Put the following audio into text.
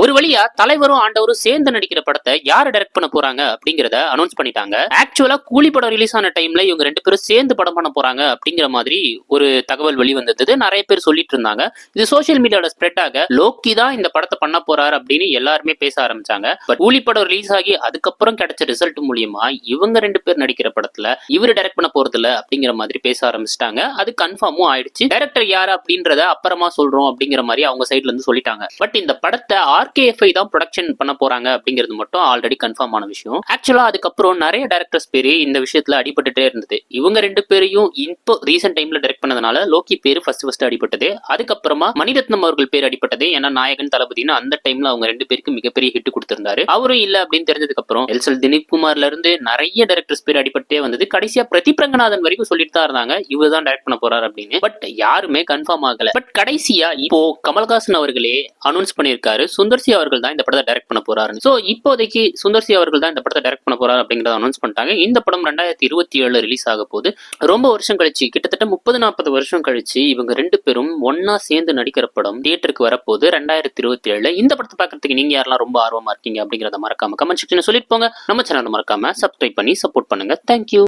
ஒரு வழியா தலைவரும் ஆண்டவரும் சேர்ந்து நடிக்கிற படத்தை யாரு டைரக்ட் பண்ண போறாங்க அப்படிங்கறத அனௌன்ஸ் பண்ணிட்டாங்க. ஆக்சுவலா கூலி படம் ரிலீஸ் ஆன டைம்ல இவங்க ரெண்டு பேரும் சேர்ந்து படம் பண்ண போறாங்க அப்படிங்கிற மாதிரி ஒரு தகவல் வெளிவந்தது. நிறைய பேர் சொல்லிட்டு இருந்தாங்க. இது சோசியல் மீடியால ஸ்ப்ரெட் ஆக லோக்கி தான் இந்த படத்தை பண்ண போறாரு அப்படின்னு எல்லாருமே பேச ஆரம்பிச்சாங்க. பட் கூலி படம் ரிலீஸ் ஆகி அதுக்கப்புறம் கிடைச்ச ரிசல்ட் மூலியமா இவங்க ரெண்டு பேர் நடிக்கிற படத்துல இவரு டைரக்ட் பண்ண போறது இல்ல அப்படிங்கிற மாதிரி பேச ஆரம்பிச்சிட்டாங்க. அது கன்ஃபார்மும் ஆயிடுச்சு. டைரக்டர் யாரு அப்படின்றத அப்புறமா சொல்றோம் அப்படிங்கிற மாதிரி அவங்க சைட்ல இருந்து சொல்லிட்டாங்க. பட் இந்த படத்தை RKFI தான் ப்ரொடக்ஷன் பண்ண போறாங்க அப்படிங்கிறது மட்டும் ஆல்ரெடி கன்ஃபார்ம் ஆன விஷயம். ஆக்சுவலா அதுக்கப்புறம் நிறைய டைரக்டர்ஸ் பேரு இந்த விஷயத்துல அடிபட்டுட்டே இருந்தது. இவங்க ரெண்டு பேரையும் இப்போ ரீசெண்ட் டைம்ல டைரக்ட் பண்ணதுனால லோக்கி பேரு ஃபர்ஸ்ட் அடிபட்டது. அதுக்கப்புறமா மணிரத்னம் அவர்கள் பேர் அடிபட்டது. ஏன்னா நாயகன் தளபதினு அந்த டைம்ல அவங்க ரெண்டு பேருக்கு மிகப்பெரிய ஹிட் கொடுத்திருந்தாரு. அவரும் இல்ல அப்படின்னு தெரிஞ்சதுக்கு அப்புறம் எல்சல் திலீப் குமார்ல இருந்து நிறைய டைரக்டர்ஸ் பேர் அடிபட்டே வந்தது. கடைசியா பிரதீப் ரங்கநாதன் வரைக்கும் சொல்லிட்டு தான் இருந்தாங்க இவர் தான் டைரக்ட் பண்ண போறாரு அப்படின்னு. பட் யாருமே கன்ஃபார்ம் ஆகல. பட் கடைசியா இப்போ கமல்ஹாசன் அவர்களே அனௌன்ஸ் பண்ணியிருக்காரு சுந்தர்சி அவர்கள் தான் இந்த படத்தை டைரக்ட் பண்ண போறாரு. சோ இப்போதைக்கு சுந்தர்சி அவர்கள் தான் இந்த படத்தை டைரக்ட் பண்ண போறாரு அப்படிங்கறத அனௌன்ஸ் பண்ணிட்டாங்க. இந்த படம் 2027 ரிலீஸ் ஆக போகுது. ரொம்ப வருஷம் கழிச்சு கிட்டத்தட்ட 30-40 வருஷம் கழிச்சு இவங்க ரெண்டு பேரும் ஒன்னா சேர்ந்து நடிக்கிற படம் தியேட்டருக்கு வரப்போகுது 2027. இந்த படத்தை பார்க்கறதுக்கு நீங்க யாரெல்லாம் ரொம்ப ஆர்வமா இருக்கீங்க அப்படிங்கறத மறக்காம கமெண்ட் செக்ஷன்ல சொல்லிட்டு போங்க. நம்ம சேனலை மறக்காம சப்ஸ்கிரைப் பண்ணி சப்போர்ட் பண்ணுங்க. தேங்க்யூ.